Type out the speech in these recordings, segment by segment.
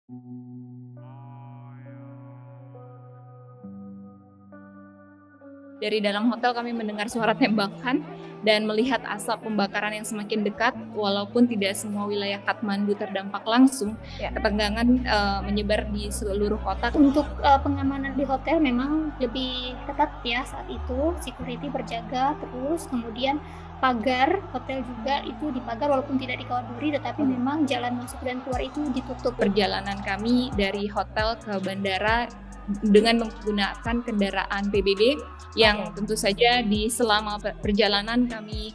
Dari dalam hotel kami mendengar suara tembakan dan melihat asap pembakaran yang semakin dekat. Walaupun tidak semua wilayah Kathmandu terdampak langsung, Ya. ketegangan menyebar di seluruh kota. Untuk pengamanan di hotel memang lebih ketat ya saat itu, security berjaga terus, kemudian pagar hotel juga itu dipagar walaupun tidak dikawat duri, tetapi memang jalan masuk dan keluar itu ditutup. Perjalanan kami dari hotel ke bandara dengan menggunakan kendaraan PBB yang tentu saja di selama perjalanan kami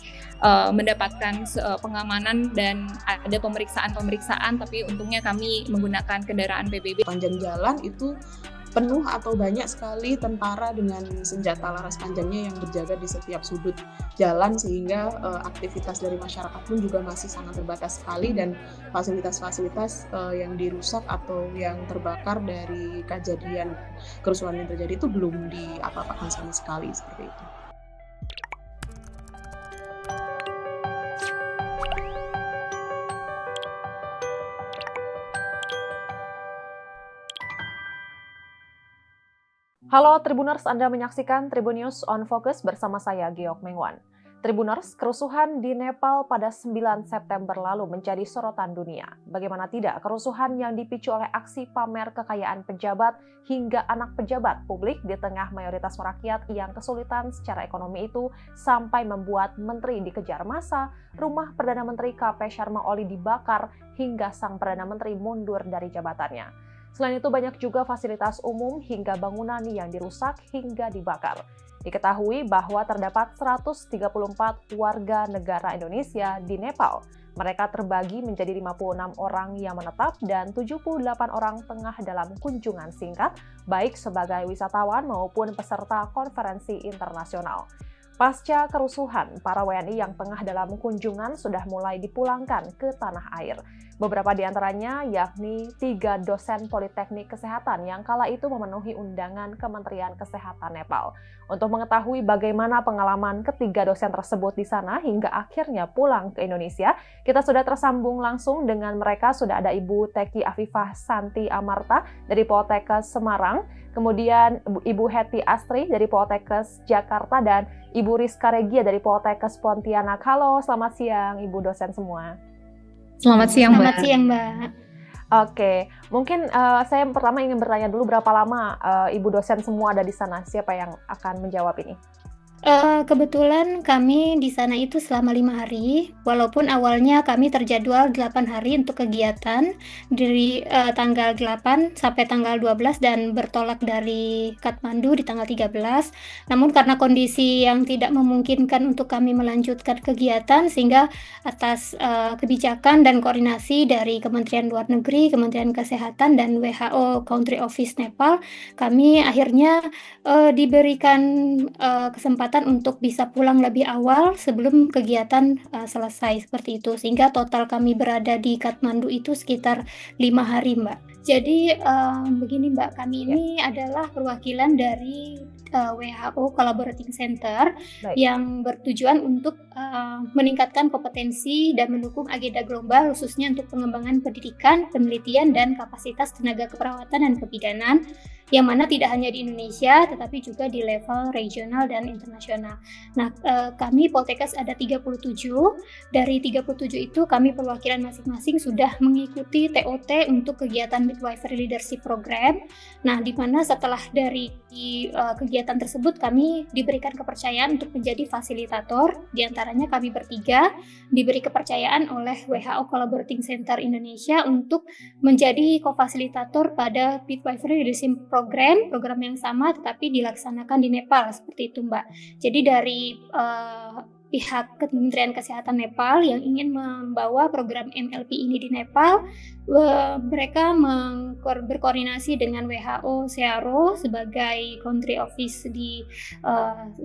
mendapatkan pengamanan dan ada pemeriksaan, tapi untungnya kami menggunakan kendaraan PBB. Panjang jalan itu penuh atau banyak sekali tentara dengan senjata laras panjangnya yang berjaga di setiap sudut jalan, sehingga aktivitas dari masyarakat pun juga masih sangat terbatas sekali, dan fasilitas-fasilitas yang dirusak atau yang terbakar dari kejadian kerusuhan yang terjadi itu belum diapa-apakan sama sekali, seperti itu. Halo Tribuners, Anda menyaksikan Tribun News on Focus bersama saya Geok Mengwan. Tribuners, kerusuhan di Nepal pada 9 September lalu menjadi sorotan dunia. Bagaimana tidak, kerusuhan yang dipicu oleh aksi pamer kekayaan pejabat hingga anak pejabat publik di tengah mayoritas rakyat yang kesulitan secara ekonomi itu sampai membuat menteri dikejar massa, rumah Perdana Menteri KP Sharma Oli dibakar, hingga sang Perdana Menteri mundur dari jabatannya. Selain itu banyak juga fasilitas umum hingga bangunan yang dirusak hingga dibakar. Diketahui bahwa terdapat 134 warga negara Indonesia di Nepal. Mereka terbagi menjadi 56 orang yang menetap dan 78 orang tengah dalam kunjungan singkat, baik sebagai wisatawan maupun peserta konferensi internasional. Pasca kerusuhan, para WNI yang tengah dalam kunjungan sudah mulai dipulangkan ke tanah air. Beberapa di antaranya yakni 3 dosen Politeknik Kesehatan yang kala itu memenuhi undangan Kementerian Kesehatan Nepal. Untuk mengetahui bagaimana pengalaman ketiga dosen tersebut di sana hingga akhirnya pulang ke Indonesia, kita sudah tersambung langsung dengan mereka. Sudah ada Ibu Teki Afifah Santi Amarta dari Poltekkes Semarang, kemudian Ibu Hetty Astri dari Poltekkes Jakarta, dan Ibu Rizka Regia dari Poltekkes Pontianak. Halo, selamat siang Ibu dosen semua. Selamat siang, Mbak. Selamat siang, Mbak. Oke, mungkin saya pertama ingin bertanya dulu, berapa lama Ibu dosen semua ada di sana? Siapa yang akan menjawab ini? Kebetulan kami di sana itu selama 5 hari, walaupun awalnya kami terjadwal 8 hari untuk kegiatan dari tanggal 8 sampai tanggal 12 dan bertolak dari Kathmandu di tanggal 13. Namun karena kondisi yang tidak memungkinkan untuk kami melanjutkan kegiatan, sehingga atas kebijakan dan koordinasi dari Kementerian Luar Negeri, Kementerian Kesehatan, dan WHO Country Office Nepal, kami akhirnya diberikan kesempatan untuk bisa pulang lebih awal sebelum kegiatan selesai, seperti itu. Sehingga total kami berada di Kathmandu itu sekitar 5 hari, Mbak. Jadi begini, Mbak, kami ini adalah perwakilan dari WHO Collaborating Center. Baik. Yang bertujuan untuk meningkatkan kompetensi dan mendukung agenda global, khususnya untuk pengembangan pendidikan, penelitian, dan kapasitas tenaga keperawatan dan kebidanan, yang mana tidak hanya di Indonesia tetapi juga di level regional dan internasional. Nah, kami Poltekkes ada 37. Dari 37 itu kami perwakilan masing-masing sudah mengikuti TOT untuk kegiatan Midwifery Leadership Program. Nah, di mana setelah dari kegiatan tersebut kami diberikan kepercayaan untuk menjadi fasilitator. Di antaranya kami bertiga diberi kepercayaan oleh WHO Collaborating Center Indonesia untuk menjadi co-fasilitator pada Midwifery Leadership Program yang sama tetapi dilaksanakan di Nepal, seperti itu, Mbak. Jadi dari pihak Kementerian Kesehatan Nepal yang ingin membawa program MLP ini di Nepal, mereka berkoordinasi dengan WHO CRO sebagai country office di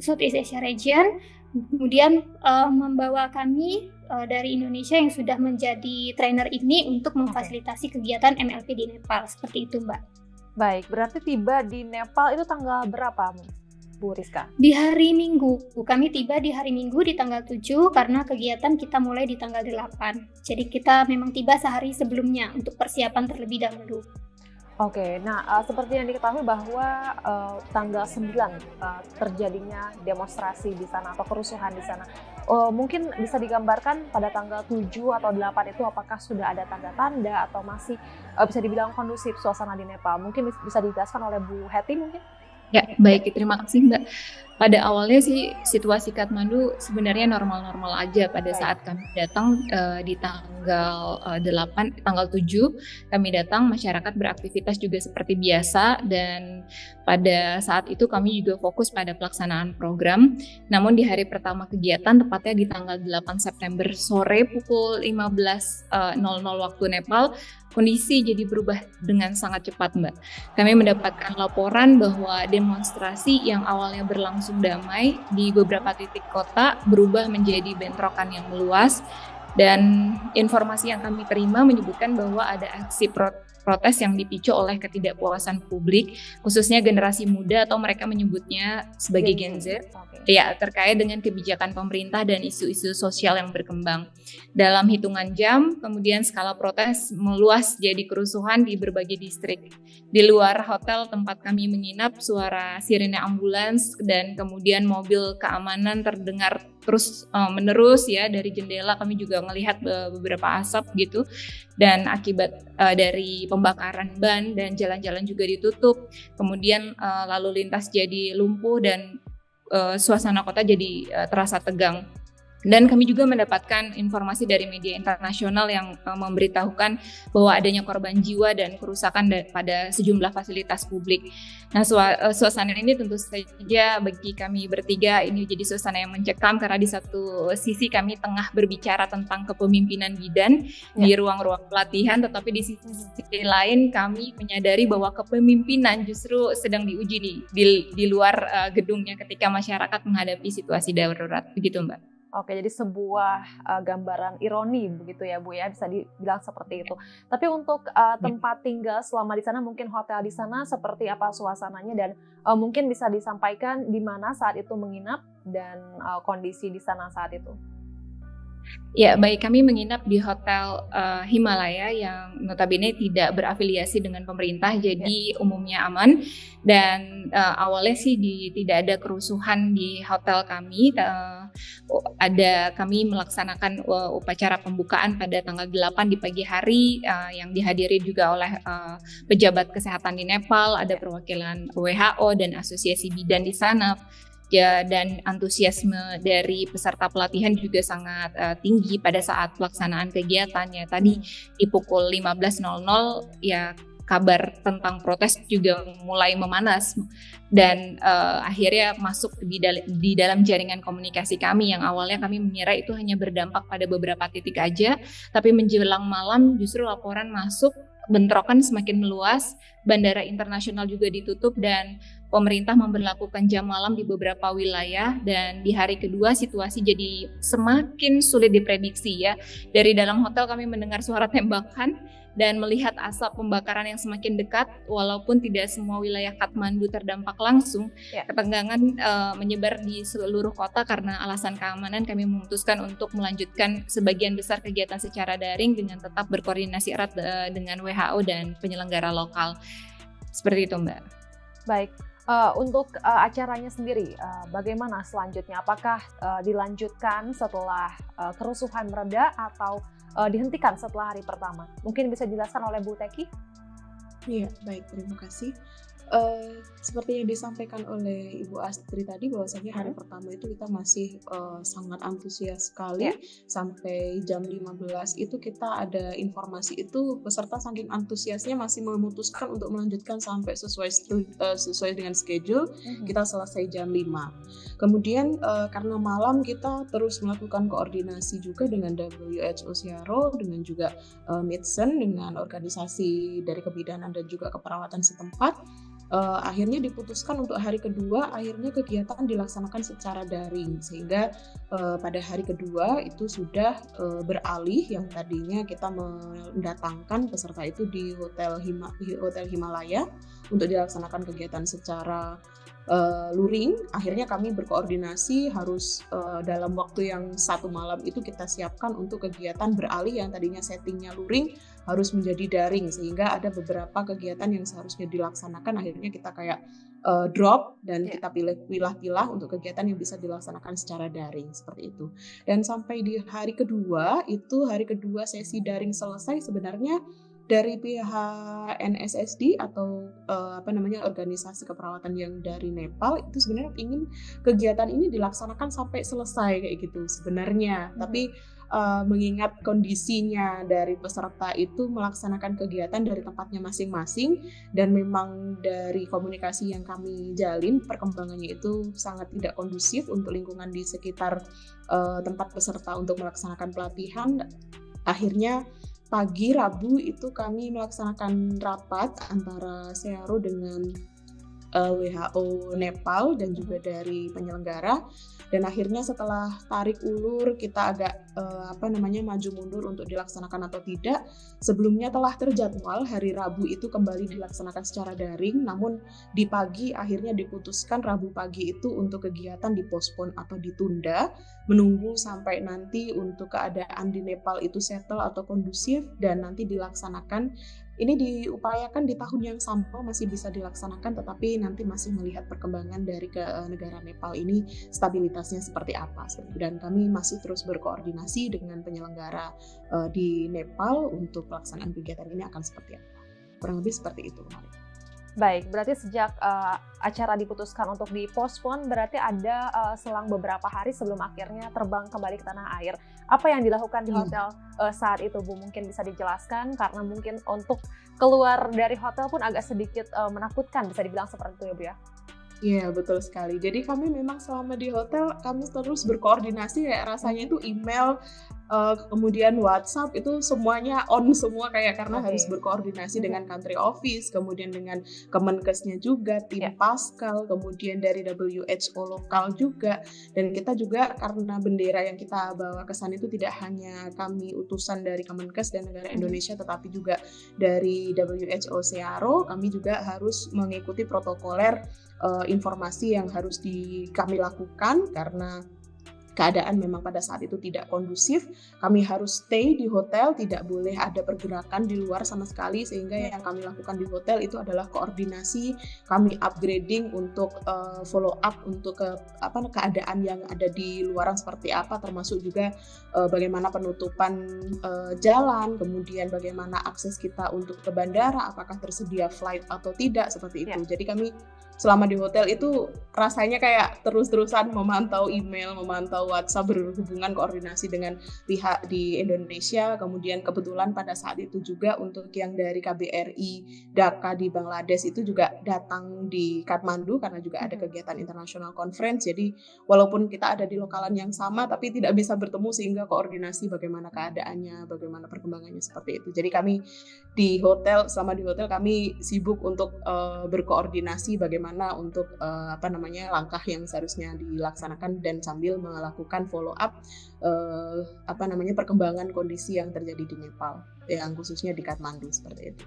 Southeast Asia region, kemudian membawa kami dari Indonesia yang sudah menjadi trainer ini untuk memfasilitasi kegiatan MLP di Nepal, seperti itu, Mbak. Baik, berarti tiba di Nepal itu tanggal berapa? Bu Rizka? Di hari Minggu, kami tiba di hari Minggu di tanggal 7 karena kegiatan kita mulai di tanggal 8. Jadi kita memang tiba sehari sebelumnya untuk persiapan terlebih dahulu. Oke, nah seperti yang diketahui bahwa tanggal 9 terjadinya demonstrasi di sana atau kerusuhan di sana. Mungkin bisa digambarkan pada tanggal 7 atau 8 itu apakah sudah ada tanda-tanda atau masih bisa dibilang kondusif suasana di Nepal? Mungkin bisa dijelaskan oleh Bu Hetty mungkin? Ya, baik, terima kasih Mbak. Pada awalnya sih situasi Kathmandu sebenarnya normal-normal aja pada saat kami datang di tanggal 7 kami datang, masyarakat beraktivitas juga seperti biasa, dan pada saat itu kami juga fokus pada pelaksanaan program. Namun di hari pertama kegiatan, tepatnya di tanggal 8 September sore pukul 15.00 waktu Nepal, kondisi jadi berubah dengan sangat cepat, Mbak. Kami mendapatkan laporan bahwa demonstrasi yang awalnya berlangsung damai di beberapa titik kota berubah menjadi bentrokan yang meluas, dan informasi yang kami terima menyebutkan bahwa ada aksi protes yang dipicu oleh ketidakpuasan publik, khususnya generasi muda atau mereka menyebutnya sebagai Gen Z, ya, terkait dengan kebijakan pemerintah dan isu-isu sosial yang berkembang. Dalam hitungan jam, kemudian skala protes meluas jadi kerusuhan di berbagai distrik. Di luar hotel tempat kami menginap, suara sirene ambulans dan kemudian mobil keamanan terdengar terus menerus ya. Dari jendela kami juga melihat beberapa asap gitu, dan akibat dari pembakaran ban, dan jalan-jalan juga ditutup. Kemudian lalu lintas jadi lumpuh dan suasana kota jadi terasa tegang. Dan kami juga mendapatkan informasi dari media internasional yang memberitahukan bahwa adanya korban jiwa dan kerusakan pada sejumlah fasilitas publik. Nah, suasana ini tentu saja bagi kami bertiga ini jadi suasana yang mencekam, karena di satu sisi kami tengah berbicara tentang kepemimpinan bidan di ruang-ruang pelatihan, tetapi di sisi lain kami menyadari bahwa kepemimpinan justru sedang diuji di luar gedungnya ketika masyarakat menghadapi situasi darurat. Begitu, Mbak. Oke, jadi sebuah gambaran ironi begitu ya Bu ya, bisa dibilang seperti itu. Tapi untuk tempat tinggal selama di sana, mungkin hotel di sana seperti apa suasananya, dan mungkin bisa disampaikan di mana saat itu menginap dan kondisi di sana saat itu. Ya, baik, kami menginap di Hotel Himalaya yang notabene tidak berafiliasi dengan pemerintah, jadi umumnya aman. Dan awalnya sih tidak ada kerusuhan di hotel kami. Kami melaksanakan upacara pembukaan pada tanggal 8 di pagi hari yang dihadiri juga oleh pejabat kesehatan di Nepal, ada perwakilan WHO dan asosiasi bidan di sana. Ya, dan antusiasme dari peserta pelatihan juga sangat tinggi pada saat pelaksanaan kegiatannya. Tadi di pukul 15.00 ya kabar tentang protes juga mulai memanas, dan akhirnya masuk di dalam jaringan komunikasi kami yang awalnya kami mengira itu hanya berdampak pada beberapa titik aja, tapi menjelang malam justru laporan masuk, bentrokan semakin meluas, bandara internasional juga ditutup, dan pemerintah memberlakukan jam malam di beberapa wilayah. Dan di hari kedua situasi jadi semakin sulit diprediksi ya. Dari dalam hotel kami mendengar suara tembakan dan melihat asap pembakaran yang semakin dekat, walaupun tidak semua wilayah Kathmandu terdampak langsung. Ketegangan menyebar di seluruh kota. Karena alasan keamanan, kami memutuskan untuk melanjutkan sebagian besar kegiatan secara daring dengan tetap berkoordinasi erat dengan WHO dan penyelenggara lokal. Seperti itu, Mbak. Baik. Untuk acaranya sendiri, bagaimana selanjutnya? Apakah dilanjutkan setelah kerusuhan mereda atau dihentikan setelah hari pertama? Mungkin bisa dijelaskan oleh Bu Teki? Iya, baik, terima kasih. Seperti yang disampaikan oleh Ibu Astri tadi, bahwasanya hari pertama itu kita masih sangat antusias sekali. Sampai jam 15 itu kita ada informasi itu peserta saking antusiasnya masih memutuskan untuk melanjutkan sampai sesuai dengan schedule. Kita selesai jam 5. Kemudian karena malam kita terus melakukan koordinasi juga dengan WHO Searo, dengan juga Midsen, dengan organisasi dari kebidanan dan juga keperawatan setempat. Akhirnya diputuskan untuk hari kedua akhirnya kegiatan dilaksanakan secara daring, sehingga pada hari kedua itu sudah beralih, yang tadinya kita mendatangkan peserta itu di Hotel Himalaya untuk dilaksanakan kegiatan secara luring. Akhirnya kami berkoordinasi harus dalam waktu yang 1 malam itu kita siapkan untuk kegiatan beralih yang tadinya settingnya luring harus menjadi daring, sehingga ada beberapa kegiatan yang seharusnya dilaksanakan akhirnya kita kayak drop dan kita pilah-pilah untuk kegiatan yang bisa dilaksanakan secara daring seperti itu. Dan sampai di hari kedua sesi daring selesai, sebenarnya dari pihak NSSD atau organisasi keperawatan yang dari Nepal itu sebenarnya ingin kegiatan ini dilaksanakan sampai selesai kayak gitu sebenarnya. Tapi mengingat kondisinya dari peserta itu melaksanakan kegiatan dari tempatnya masing-masing, dan memang dari komunikasi yang kami jalin perkembangannya itu sangat tidak kondusif untuk lingkungan di sekitar tempat peserta untuk melaksanakan pelatihan. Akhirnya pagi Rabu itu kami melaksanakan rapat antara SEARO dengan WHO Nepal dan juga dari penyelenggara, dan akhirnya setelah tarik ulur kita agak maju mundur untuk dilaksanakan atau tidak. Sebelumnya telah terjadwal hari Rabu itu kembali dilaksanakan secara daring, namun di pagi akhirnya diputuskan Rabu pagi itu untuk kegiatan dipospon atau ditunda, menunggu sampai nanti untuk keadaan di Nepal itu settle atau kondusif dan nanti dilaksanakan. Ini diupayakan di tahun yang sama masih bisa dilaksanakan, tetapi nanti masih melihat perkembangan dari negara Nepal ini stabilitasnya seperti apa. Dan kami masih terus berkoordinasi dengan penyelenggara di Nepal untuk pelaksanaan kegiatan ini akan seperti apa. Kurang lebih seperti itu kemarin. Baik, berarti sejak acara diputuskan untuk dipospon, berarti ada selang beberapa hari sebelum akhirnya terbang kembali ke tanah air. Apa yang dilakukan di hotel saat itu, Bu? Mungkin bisa dijelaskan, karena mungkin untuk keluar dari hotel pun agak sedikit menakutkan, bisa dibilang seperti itu ya, Bu ya? Iya, betul sekali. Jadi kami memang selama di hotel, kami terus berkoordinasi, kayak rasanya itu email, kemudian WhatsApp itu semuanya on semua karena harus berkoordinasi dengan country office, kemudian dengan Kemenkesnya juga, tim Paskal, kemudian dari WHO lokal juga, dan kita juga karena bendera yang kita bawa ke sana itu tidak hanya kami utusan dari Kemenkes dan negara Indonesia, tetapi juga dari WHO SEARO, kami juga harus mengikuti protokoler informasi yang harus kami lakukan karena keadaan memang pada saat itu tidak kondusif. Kami harus stay di hotel, tidak boleh ada pergerakan di luar sama sekali, sehingga yang kami lakukan di hotel itu adalah koordinasi, kami upgrading untuk follow up untuk keadaan yang ada di luaran seperti apa, termasuk juga bagaimana penutupan jalan, kemudian bagaimana akses kita untuk ke bandara, apakah tersedia flight atau tidak, seperti itu. Jadi kami selama di hotel itu rasanya kayak terus-terusan memantau email, memantau WhatsApp, berhubungan koordinasi dengan pihak di Indonesia. Kemudian kebetulan pada saat itu juga untuk yang dari KBRI Dhaka di Bangladesh itu juga datang di Kathmandu karena juga ada kegiatan international conference. Jadi walaupun kita ada di lokalan yang sama tapi tidak bisa bertemu, sehingga koordinasi bagaimana keadaannya, bagaimana perkembangannya seperti itu. Jadi kami di hotel, selama di hotel kami sibuk untuk berkoordinasi bagaimana untuk langkah yang seharusnya dilaksanakan dan sambil melakukan follow up perkembangan kondisi yang terjadi di Nepal, yang khususnya di Kathmandu seperti itu.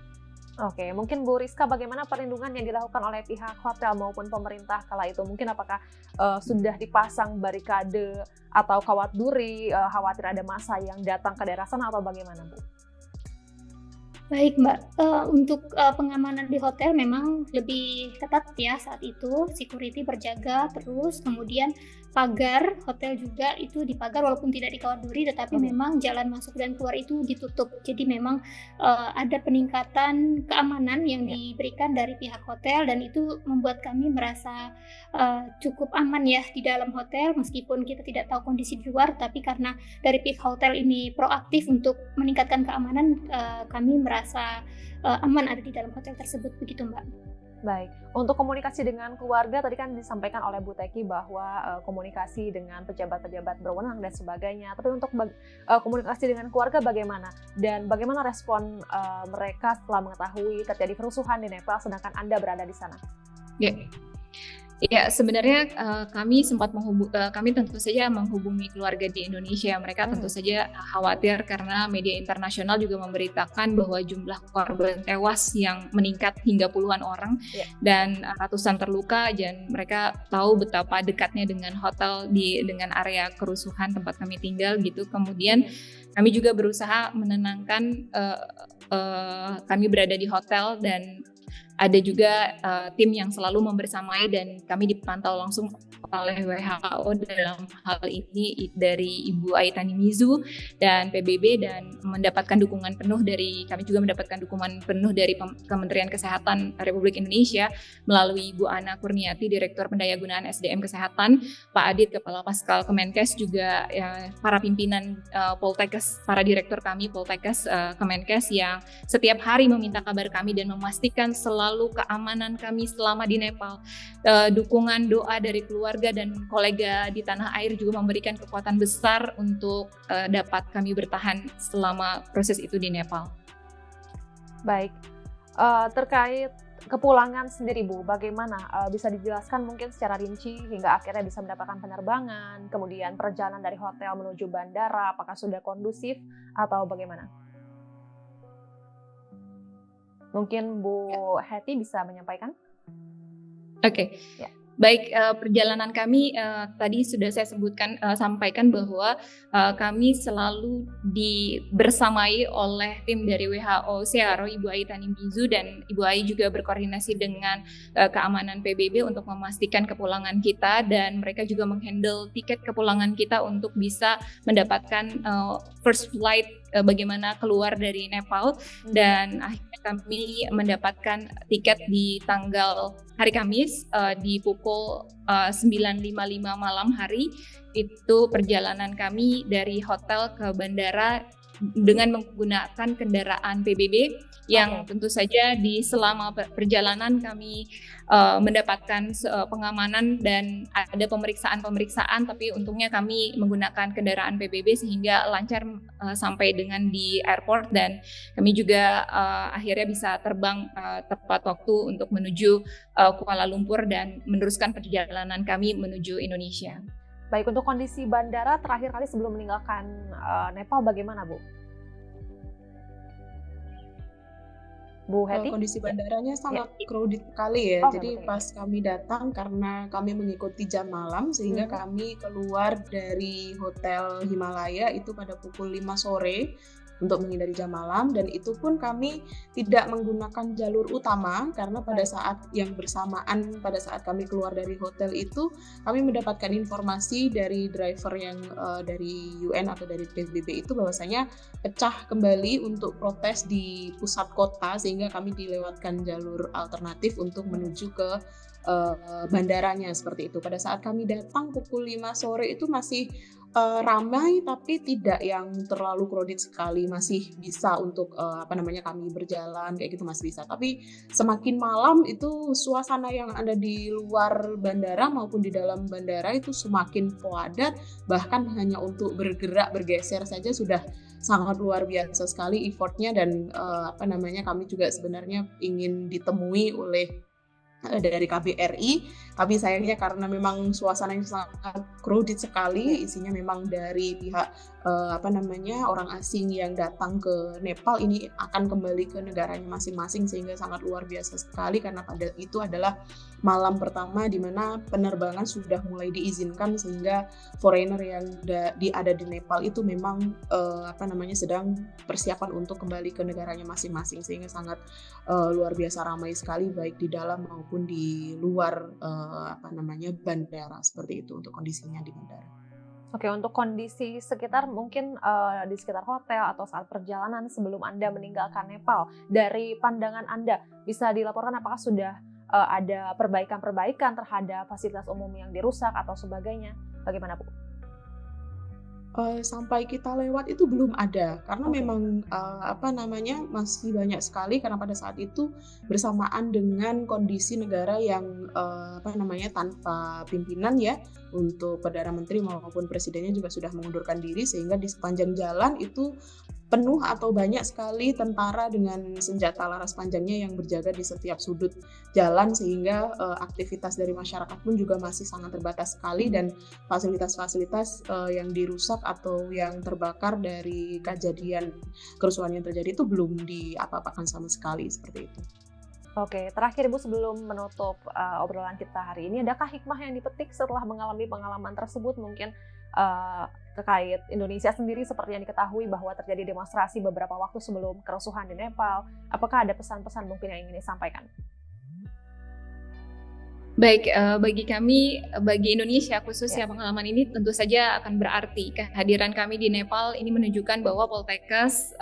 Oke, mungkin Bu Rizka, bagaimana perlindungan yang dilakukan oleh pihak hotel maupun pemerintah kala itu? Mungkin apakah sudah dipasang barikade atau kawat duri, khawatir ada massa yang datang ke daerah sana, atau bagaimana, Bu? Baik Mbak, untuk pengamanan di hotel memang lebih ketat ya saat itu, security berjaga terus, kemudian pagar hotel juga itu dipagar walaupun tidak dikawat duri, tetapi memang jalan masuk dan keluar itu ditutup. Jadi memang ada peningkatan keamanan yang diberikan dari pihak hotel, dan itu membuat kami merasa cukup aman ya di dalam hotel, meskipun kita tidak tahu kondisi di luar, tapi karena dari pihak hotel ini proaktif untuk meningkatkan keamanan, kami merasa aman ada di dalam hotel tersebut, begitu Mbak. Baik, untuk komunikasi dengan keluarga tadi kan disampaikan oleh Bu Teki bahwa komunikasi dengan pejabat-pejabat berwenang dan sebagainya. Tapi untuk komunikasi dengan keluarga bagaimana? Dan bagaimana respon mereka setelah mengetahui terjadi kerusuhan di Nepal sedangkan Anda berada di sana? Ya. Ya, sebenarnya kami tentu saja menghubungi keluarga di Indonesia. Mereka tentu saja khawatir karena media internasional juga memberitakan bahwa jumlah korban tewas yang meningkat hingga puluhan orang dan ratusan terluka, dan mereka tahu betapa dekatnya dengan hotel dengan area kerusuhan tempat kami tinggal gitu. Kemudian kami juga berusaha menenangkan, kami berada di hotel dan ada juga tim yang selalu membersamai, dan kami dipantau langsung oleh WHO dalam hal ini dari Ibu Aitani Mizu dan PBB, dan kami juga mendapatkan dukungan penuh dari Kementerian Kesehatan Republik Indonesia melalui Ibu Ana Kurniati, Direktur Pendayagunaan SDM Kesehatan, Pak Adit, Kepala Paskal Kemenkes, juga para pimpinan Poltekkes, para direktur kami Poltekkes Kemenkes yang setiap hari meminta kabar kami dan memastikan selalu keamanan kami selama di Nepal. Dukungan doa dari keluarga dan kolega di tanah air juga memberikan kekuatan besar untuk dapat kami bertahan selama proses itu di Nepal. Baik, terkait kepulangan sendiri Bu, bagaimana bisa dijelaskan mungkin secara rinci hingga akhirnya bisa mendapatkan penerbangan, kemudian perjalanan dari hotel menuju bandara, apakah sudah kondusif atau bagaimana? Mungkin Bu Hetty bisa menyampaikan? Oke. Ya. Baik, perjalanan kami tadi sudah saya sampaikan bahwa kami selalu bersamai oleh tim dari WHO Searo, Ibu Aitani Mizu, dan Ibu Ai juga berkoordinasi dengan keamanan PBB untuk memastikan kepulangan kita, dan mereka juga menghandle tiket kepulangan kita untuk bisa mendapatkan first flight bagaimana keluar dari Nepal, dan akhirnya kami mendapatkan tiket di tanggal hari Kamis di pukul 9.55 malam hari. Itu perjalanan kami dari hotel ke bandara dengan menggunakan kendaraan PBB yang tentu saja selama perjalanan kami mendapatkan pengamanan dan ada pemeriksaan, tapi untungnya kami menggunakan kendaraan PBB sehingga lancar sampai dengan di airport, dan kami juga akhirnya bisa terbang tepat waktu untuk menuju Kuala Lumpur dan meneruskan perjalanan kami menuju Indonesia. Baik, untuk kondisi bandara terakhir kali sebelum meninggalkan Nepal bagaimana Bu? Bu Hetty? Kondisi bandaranya sangat crowded sekali ya. Jadi pas kami datang, karena kami mengikuti jam malam sehingga kami keluar dari Hotel Himalaya itu pada pukul 5 sore untuk menghindari jam malam, dan itu pun kami tidak menggunakan jalur utama karena pada saat yang bersamaan pada saat kami keluar dari hotel itu kami mendapatkan informasi dari driver yang dari UN atau dari PSBB itu bahwasanya pecah kembali untuk protes di pusat kota, sehingga kami dilewatkan jalur alternatif untuk menuju ke bandaranya seperti itu. Pada saat kami datang pukul 5 sore itu masih ramai, tapi tidak yang terlalu crowded sekali, masih bisa untuk kami berjalan kayak gitu masih bisa. Tapi semakin malam itu suasana yang ada di luar bandara maupun di dalam bandara itu semakin padat, bahkan hanya untuk bergerak bergeser saja sudah sangat luar biasa sekali effortnya, dan kami juga sebenarnya ingin ditemui oleh dari KBRI, tapi sayangnya karena memang suasananya sangat crowded sekali, isinya memang dari pihak orang asing yang datang ke Nepal ini akan kembali ke negaranya masing-masing, sehingga sangat luar biasa sekali karena pada itu adalah malam pertama di mana penerbangan sudah mulai diizinkan, sehingga foreigner yang ada di Nepal itu memang sedang persiapan untuk kembali ke negaranya masing-masing, sehingga sangat luar biasa ramai sekali baik di dalam maupun di luar bandara seperti itu untuk kondisinya di bandara. Oke, untuk kondisi sekitar mungkin di sekitar hotel atau saat perjalanan sebelum Anda meninggalkan Nepal, dari pandangan Anda bisa dilaporkan apakah sudah ada perbaikan-perbaikan terhadap fasilitas umum yang dirusak atau sebagainya? Bagaimana Bu? Sampai kita lewat itu belum ada, karena memang masih banyak sekali, karena pada saat itu bersamaan dengan kondisi negara yang tanpa pimpinan ya, untuk Perdana Menteri maupun Presidennya juga sudah mengundurkan diri, sehingga di sepanjang jalan itu penuh atau banyak sekali tentara dengan senjata laras panjangnya yang berjaga di setiap sudut jalan, sehingga aktivitas dari masyarakat pun juga masih sangat terbatas sekali, dan fasilitas-fasilitas yang dirusak atau yang terbakar dari kejadian kerusuhan yang terjadi itu belum diapa-apakan sama sekali, seperti itu. Oke, terakhir Ibu sebelum menutup obrolan kita hari ini, adakah hikmah yang dipetik setelah mengalami pengalaman tersebut, mungkin terkait Indonesia sendiri seperti yang diketahui bahwa terjadi demonstrasi beberapa waktu sebelum kerusuhan di Nepal? Apakah ada pesan-pesan mungkin yang ingin disampaikan? Baik, bagi kami, bagi Indonesia khususnya pengalaman ini tentu saja akan berarti. Kehadiran kami di Nepal ini menunjukkan bahwa Poltekkes,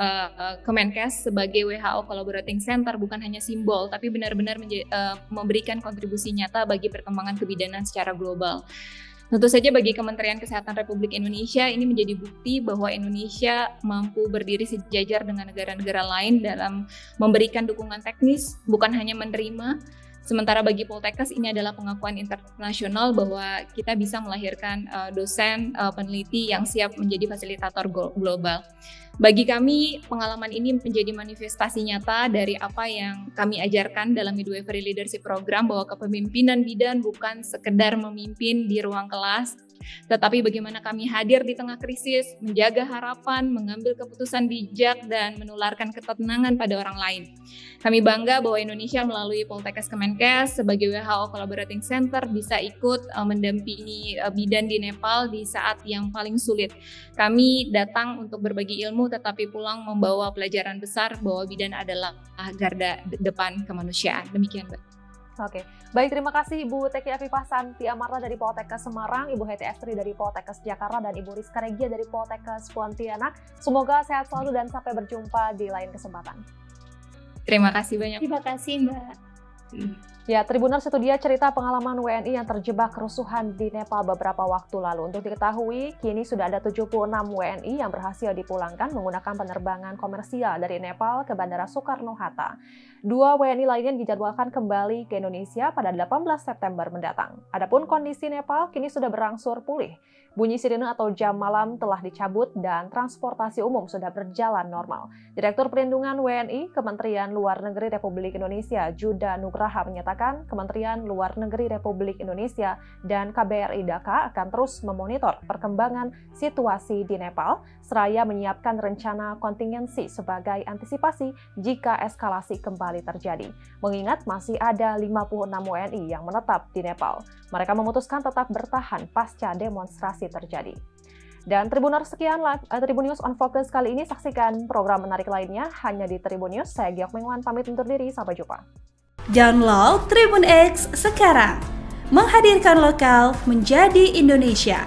Kemenkes sebagai WHO Collaborating Center bukan hanya simbol, tapi benar-benar memberikan kontribusi nyata bagi perkembangan kebidanan secara global. Tentu saja bagi Kementerian Kesehatan Republik Indonesia ini menjadi bukti bahwa Indonesia mampu berdiri sejajar dengan negara-negara lain dalam memberikan dukungan teknis, bukan hanya menerima. Sementara bagi Poltekkes ini adalah pengakuan internasional bahwa kita bisa melahirkan dosen, peneliti yang siap menjadi fasilitator global. Bagi kami, pengalaman ini menjadi manifestasi nyata dari apa yang kami ajarkan dalam Midwifery Leadership Program, bahwa kepemimpinan bidan bukan sekedar memimpin di ruang kelas, tetapi bagaimana kami hadir di tengah krisis, menjaga harapan, mengambil keputusan bijak, dan menularkan ketenangan pada orang lain. Kami bangga bahwa Indonesia melalui Poltekkes Kemenkes sebagai WHO Collaborating Center bisa ikut mendampingi bidan di Nepal di saat yang paling sulit. Kami datang untuk berbagi ilmu, tetapi pulang membawa pelajaran besar bahwa bidan adalah garda depan kemanusiaan. Demikian, Mbak. Oke, baik, terima kasih Ibu Teki Afifah Santi Amarta dari Poltekkes Semarang, Ibu Heti Estri dari Poltekkes Jakarta, dan Ibu Rizka Regia dari Poltekkes Pontianak. Semoga sehat selalu dan sampai berjumpa di lain kesempatan. Terima kasih banyak. Terima kasih, Mbak. Ya, Tribuners, itu dia cerita pengalaman WNI yang terjebak kerusuhan di Nepal beberapa waktu lalu. Untuk diketahui, kini sudah ada 76 WNI yang berhasil dipulangkan menggunakan penerbangan komersial dari Nepal ke Bandara Soekarno-Hatta. 2 WNI lainnya dijadwalkan kembali ke Indonesia pada 18 September mendatang. Adapun kondisi Nepal kini sudah berangsur pulih. Bunyi sirine atau jam malam telah dicabut dan transportasi umum sudah berjalan normal. Direktur Perlindungan WNI Kementerian Luar Negeri Republik Indonesia, Juda Nugraha, menyatakan Kementerian Luar Negeri Republik Indonesia dan KBRI Dhaka akan terus memonitor perkembangan situasi di Nepal, seraya menyiapkan rencana kontingensi sebagai antisipasi jika eskalasi kembali terjadi. Mengingat masih ada 56 WNI yang menetap di Nepal. Mereka memutuskan tetap bertahan pasca demonstrasi terjadi. Dan Tribuners, sekian Tribun News on Focus kali ini. Saksikan program menarik lainnya hanya di Tribun News. Saya Giok Mengwan pamit undur diri, sampai jumpa. Download Tribun X sekarang, menghadirkan lokal menjadi Indonesia.